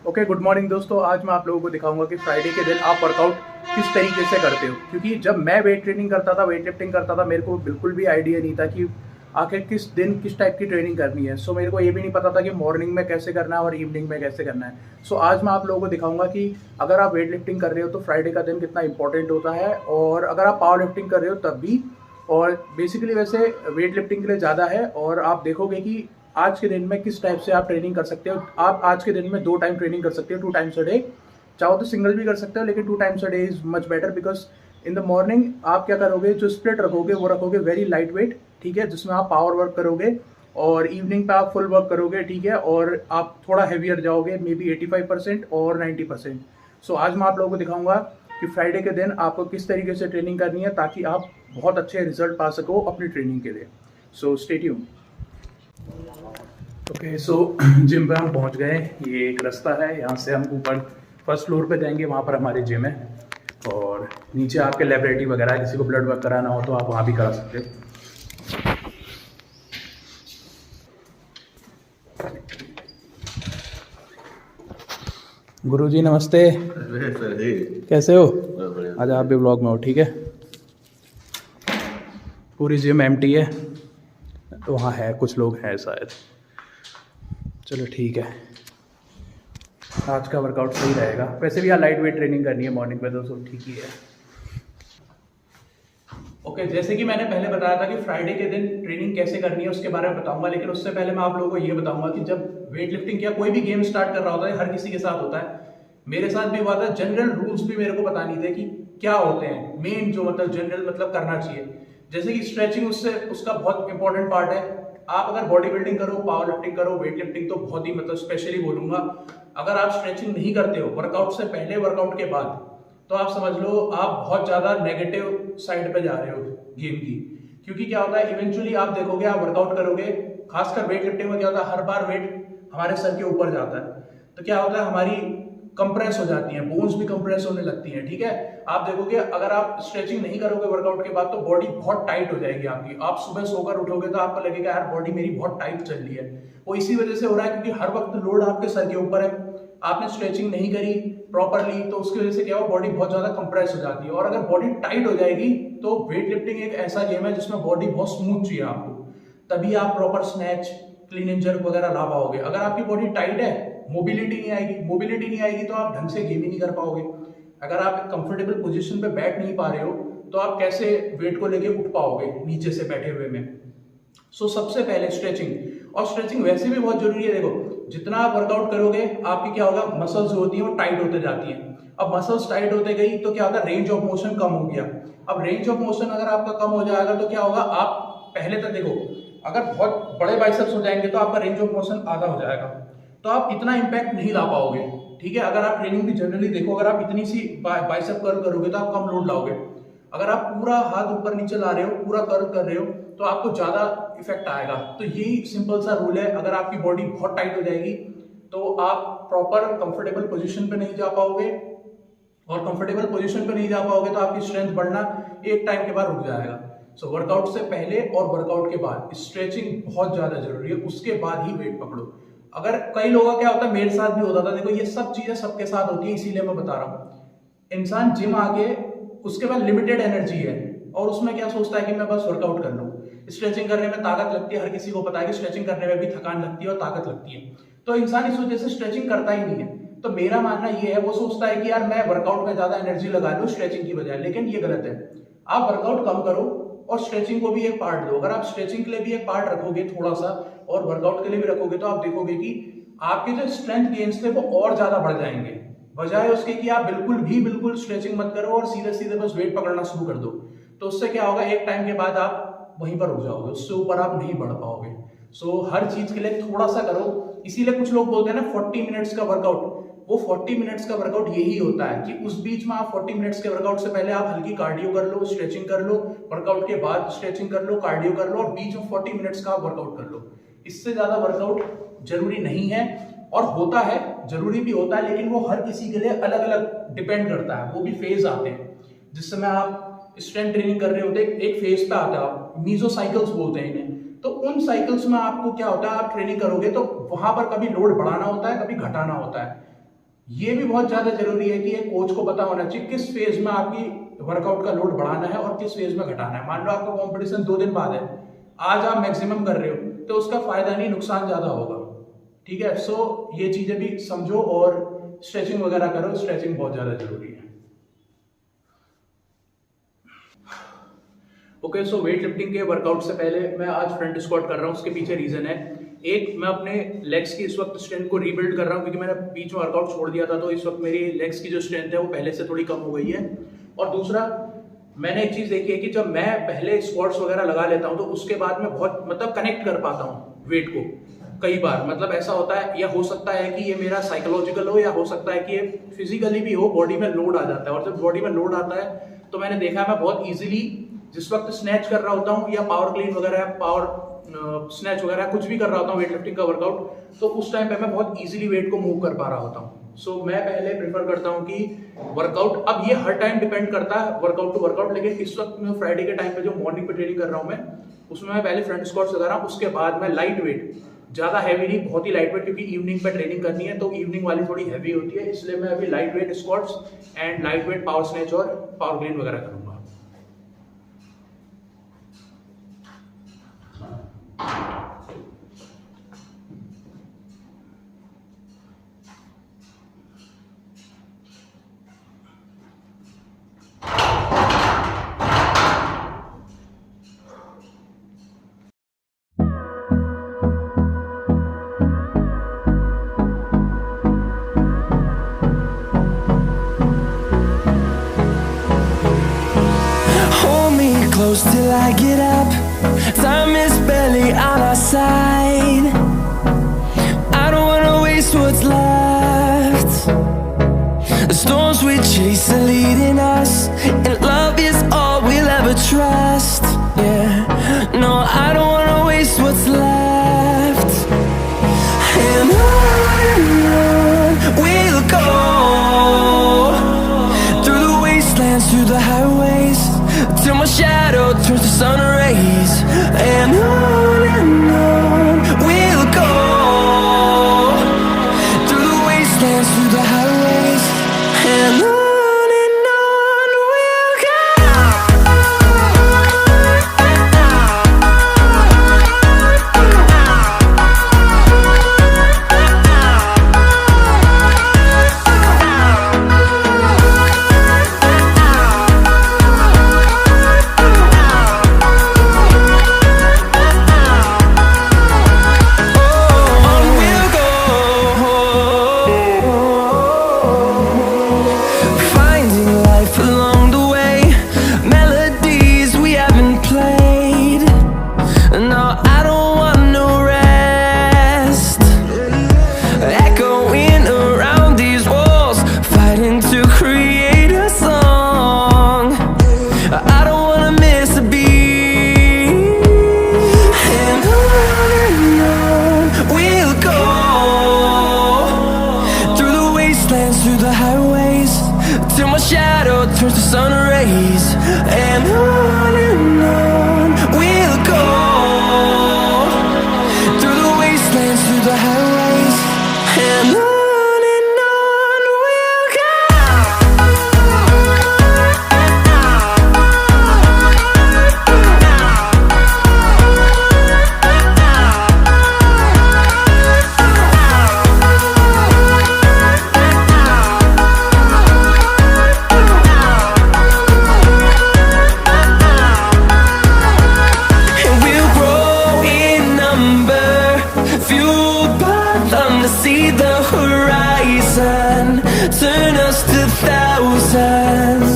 Okay, good morning दोस्तों। आज मैं आप लोगों को दिखाऊंगा कि फ्राइडे के दिन आप वर्कआउट किस तरीके से करते हो। क्योंकि जब मैं वेट ट्रेनिंग करता था, वेट लिफ्टिंग करता था, मेरे को बिल्कुल भी आइडिया नहीं था कि आखिर किस दिन किस टाइप की ट्रेनिंग करनी है। सो मेरे को ये भी नहीं पता था कि मॉर्निंग में कैसे करना है और इवनिंग में कैसे करना है। सो आज मैं आप लोगों को दिखाऊंगा कि अगर आप वेट लिफ्टिंग कर रहे हो तो फ्राइडे का दिन कितना इंपॉर्टेंट होता है, और अगर आप पावर लिफ्टिंग कर रहे हो तब भी। और बेसिकली वैसे वेट लिफ्टिंग के लिए ज़्यादा है, और आप देखोगे कि आज के दिन में किस टाइप से आप ट्रेनिंग कर सकते हो। आप आज के दिन में 2 टाइम ट्रेनिंग कर सकते हो, 2 टाइम्स अ डे। चाहो तो सिंगल भी कर सकते हो, लेकिन 2 times a day is much better, because in the morning आप क्या करोगे, जो स्प्लिट रखोगे वो रखोगे वेरी लाइट वेट, ठीक है, जिसमें आप पावर वर्क करोगे। और इवनिंग पे आप फुल वर्क करोगे, ठीक है, और आप थोड़ा हैवियर जाओगे, मे बी 85% और 90%। सो आज मैं आप लोगों को दिखाऊंगा कि फ्राइडे के दिन आपको किस तरीके से ट्रेनिंग करनी है ताकि आप बहुत अच्छे रिजल्ट पा सको अपनी ट्रेनिंग के लिए। So stay tuned. ओके, सो जिम पे हम पहुंच गए। ये एक रास्ता है, यहाँ से हम ऊपर फर्स्ट फ्लोर पे जाएंगे, वहाँ पर हमारी जिम है। और नीचे आपके लेबोरेटरी वगैरह है, किसी को ब्लड वर्क कराना हो तो आप वहाँ भी करा सकते हो। गुरुजी नमस्ते, कैसे हो? आज आप भी ब्लॉग में हो, ठीक है। पूरी जिम एम्प्टी है, तो वहाँ है, कुछ लोग हैं शायद। चलो ठीक है, आज का वर्कआउट सही रहेगा। वैसे भी यहाँ लाइट वेट ट्रेनिंग करनी है मॉर्निंग पे, तो सब ठीक ही है। ओके, जैसे कि मैंने पहले बताया था कि फ्राइडे के दिन ट्रेनिंग कैसे करनी है उसके बारे में बताऊंगा, लेकिन उससे पहले मैं आप लोगों को ये बताऊंगा कि जब वेट लिफ्टिंग या कोई भी गेम स्टार्ट कर रहा होता है, हर किसी के साथ होता है, मेरे साथ भी हुआ था। जनरल रूल्स भी मेरे को पता नहीं थे कि क्या होते हैं, मेन जो मतलब जनरल मतलब करना चाहिए। जैसे कि स्ट्रेचिंग, उससे उसका बहुत इंपॉर्टेंट पार्ट है। आप अगर बॉडी बिल्डिंग करो, पावर लिफ्टिंग करो, वेट लिफ्टिंग, तो बहुत ही मतलब स्पेशली बोलूंगा। अगर आप स्ट्रेचिंग नहीं करते हो वर्कआउट से पहले, वर्कआउट के बाद, तो आप समझ लो आप बहुत ज्यादा नेगेटिव साइड पे जा रहे हो गेम की। क्योंकि क्या होता है, इवेंचुअली आप देखोगे, आप वर्कआउट करोगे, खासकर वेट लिफ्टिंग में क्या होता है, हर बार वेट हमारे सर के ऊपर जाता है, तो क्या होता है, हमारी कंप्रेस हो जाती है, बोन्स भी कंप्रेस होने लगती हैं, ठीक है। आप देखोगे अगर आप स्ट्रेचिंग नहीं करोगे वर्कआउट के बाद, तो बॉडी बहुत टाइट हो जाएगी आपकी। आप सुबह सोकर उठोगे तो आपको लगेगा यार बॉडी मेरी बहुत टाइट चल रही है। वो इसी वजह से हो रहा है क्योंकि हर वक्त लोड आपके सर के ऊपर है, आपने स्ट्रेचिंग नहीं करी प्रॉपरली, तो उसकी वजह से क्या हो, बॉडी बहुत ज्यादा कंप्रेस हो जाती है। और अगर बॉडी टाइट हो जाएगी, तो वेट लिफ्टिंग एक ऐसा गेम है जिसमें बॉडी बहुत स्मूथ चाहिए आपको, तभी आप proper snatch, clean and jerk वगैरह ला पाओगे। अगर आपकी बॉडी टाइट है, मोबिलिटी नहीं आएगी, मोबिलिटी नहीं आएगी तो आप ढंग से गेम ही नहीं कर पाओगे। अगर आप कंफर्टेबल पोजीशन पे बैठ नहीं पा रहे हो, तो आप कैसे वेट को लेके उठ पाओगे नीचे से बैठे हुए में। सो सबसे पहले स्ट्रेचिंग, और स्ट्रेचिंग वैसे भी बहुत जरूरी है। देखो, जितना आप वर्कआउट करोगे, आपकी क्या होगा, मसल्स होती हैं वो टाइट होते जाती हैं। अब मसल्स टाइट होते गई तो क्या होगा, रेंज ऑफ मोशन कम हो गया। अब रेंज ऑफ मोशन अगर आपका कम हो जाएगा तो क्या होगा, आप पहले तो देखो, अगर बहुत बड़े बाइसेप्स हो जाएंगे तो आपका रेंज ऑफ मोशन आधा हो जाएगा, तो आप इतना इंपैक्ट नहीं ला पाओगे, ठीक है। अगर आप ट्रेनिंग भी जनरली देखो, अगर आप इतनी सी बाइसेप कर्ल करोगे तो आप कम लोड लाओगे। अगर आप पूरा हाथ ऊपर नीचे ला रहे हो, पूरा कर्ल कर रहे हो, तो आपको ज्यादा इफेक्ट आएगा। तो यही सिंपल सा रूल है। अगर आपकी बॉडी बहुत टाइट हो जाएगी तो आप प्रॉपर कंफर्टेबल पोजीशन पे नहीं जा पाओगे, और कंफर्टेबल पोजीशन पे नहीं जा पाओगे तो आपकी स्ट्रेंथ बढ़ना एक टाइम के बाद रुक जाएगा। सो वर्कआउट से पहले और वर्कआउट के बाद स्ट्रेचिंग बहुत ज्यादा जरूरी है, उसके बाद ही वेट पकड़ो। अगर कई लोगों का क्या होता है, मेरे साथ भी होता था, देखो ये सब चीजें सबके साथ होती है, इसीलिए मैं बता रहा हूँ। इंसान जिम आके उसके पास लिमिटेड एनर्जी है, और उसमें क्या सोचता है कि मैं बस वर्कआउट कर लूँ। स्ट्रेचिंग करने में ताकत लगती है, हर किसी को पता है कि स्ट्रेचिंग करने में भी थकान लगती है और ताकत लगती है, तो इंसान इस वजह से स्ट्रेचिंग करता ही नहीं है। तो मेरा मानना ये है, वो सोचता है कि यार मैं वर्कआउट में ज्यादा एनर्जी लगा लूं स्ट्रेचिंग की बजाय, लेकिन ये गलत है। आप वर्कआउट कम करो और स्ट्रेचिंग को भी एक पार्ट दो। अगर आप स्ट्रेचिंग के लिए भी एक पार्ट रखोगे थोड़ा सा, और वर्कआउट के लिए भी रखोगे, तो आप देखोगे कि आपके जो स्ट्रेंथ गेन्स थे वो और ज्यादा बढ़ जाएंगे, बजाय उसके कि आप बिल्कुल स्ट्रेचिंग मत करो और सीधे सीधे बस वेट पकड़ना शुरू कर दो। तो उससे क्या होगा, एक टाइम के बाद आप वहीं पर रुक जाओगे, उससे ऊपर आप नहीं बढ़ पाओगे। सो हर चीज के लिए थोड़ा सा करो। इसीलिए कुछ लोग बोलते हैं ना 40 मिनट्स का वर्कआउट, वो 40 मिनट्स का वर्कआउट यही होता है कि उस बीच में आप 40 मिनट्स के वर्कआउट से पहले आप हल्की कार्डियो कर लो, स्ट्रेचिंग कर लो, वर्कआउट के बाद स्ट्रेचिंग कर लो, कार्डियो कर लो, और बीच में 40 मिनट्स का वर्कआउट कर लो। इससे ज्यादा वर्कआउट जरूरी नहीं है, और होता है, जरूरी भी होता है, लेकिन वो हर किसी के लिए अलग अलग डिपेंड करता है। वो भी फेज आते हैं, जिस समय आप स्ट्रेंथ ट्रेनिंग कर रहे होते हैं, एक फेज पे आता है, आप मीजो साइकिल्स बोलते हैं इन्हें। तो उन साइकिल्स में आपको क्या होता है, आप ट्रेनिंग करोगे तो वहां पर कभी लोड बढ़ाना होता है, कभी घटाना होता है। ये भी बहुत ज्यादा जरूरी है कि एक कोच को पता होना चाहिए किस फेज में आपकी वर्कआउट का लोड बढ़ाना है और किस फेज में घटाना है। मान लो आपका कंपटीशन 2 दिन बाद है, आज आप मैक्सिमम कर रहे हो तो उसका फायदा नहीं, नुकसान ज्यादा होगा। ठीक है, सो ये चीजें भी समझो और स्ट्रेचिंग वगैरह करो, स्ट्रेचिंग बहुत ज्यादा जरूरी है। ओके, सो वेट लिफ्टिंग के वर्कआउट से पहले मैं आज फ्रंट स्क्वाट कर रहा हूँ। उसके पीछे रीजन है, एक मैं अपने लेग्स की इस वक्त स्ट्रेंथ को रीबिल्ड कर रहा हूँ क्योंकि मैंने बीच में वर्कआउट छोड़ दिया था, तो इस वक्त मेरी लेग्स की जो स्ट्रेंथ है वो पहले से थोड़ी कम हो गई है। और दूसरा, मैंने एक चीज देखी है कि जब मैं पहले स्क्वाट्स वगैरह लगा लेता हूँ तो उसके बाद मैं बहुत मतलब कनेक्ट कर पाता हूँ वेट को। कई बार मतलब ऐसा होता है, या हो सकता है कि ये मेरा साइकोलॉजिकल हो, या हो सकता है कि ये फिजिकली भी हो, बॉडी में लोड आ जाता है। और जब बॉडी में लोड आता है तो मैंने देखा है मैं बहुत इजीली जिस वक्त स्नैच कर रहा होता हूँ या पावर क्लीन वगैरह, पावर स्नैच वगैरह कुछ भी कर रहा होता हूँ वेट लिफ्टिंग का वर्कआउट, तो उस टाइम पे मैं बहुत इजीली वेट को मूव कर पा रहा होता हूँ। सो मैं पहले प्रेफर करता हूँ कि वर्कआउट, अब ये हर टाइम डिपेंड करता है वर्कआउट टू वर्कआउट, लेकिन इस वक्त मैं फ्राइडे के टाइम पे जो मॉर्निंग पे ट्रेनिंग कर रहा हूँ मैं, उसमें मैं पहले फ्रंट स्क्वाट्स लगा रहा हूँ, उसके बाद मैं लाइट वेट, ज्यादा हैवी नहीं, बहुत ही लाइट वेट, क्योंकि इवनिंग पे ट्रेनिंग करनी है तो इवनिंग वाली थोड़ी हैवी होती है, इसलिए मैं अभी light weight squats and light weight power snatch और पावर क्लीन वगैरह करूंगा। Close till I get up. Time is barely on our side. I don't wanna waste what's left. The storms we chase are leading us, and love is all we'll ever trust. Yeah, no, I don't wanna waste what's left. And on we'll go, through the wastelands, through the highways, till my shadow turns to sun rays. And on we'll go, through the wastelands, through the highways, and on we'll go. Through the highways, till my shadow turns to sun rays. And on we'll go, through the wastelands, through the highways, and on we'll go. See the horizon, turn us to thousands.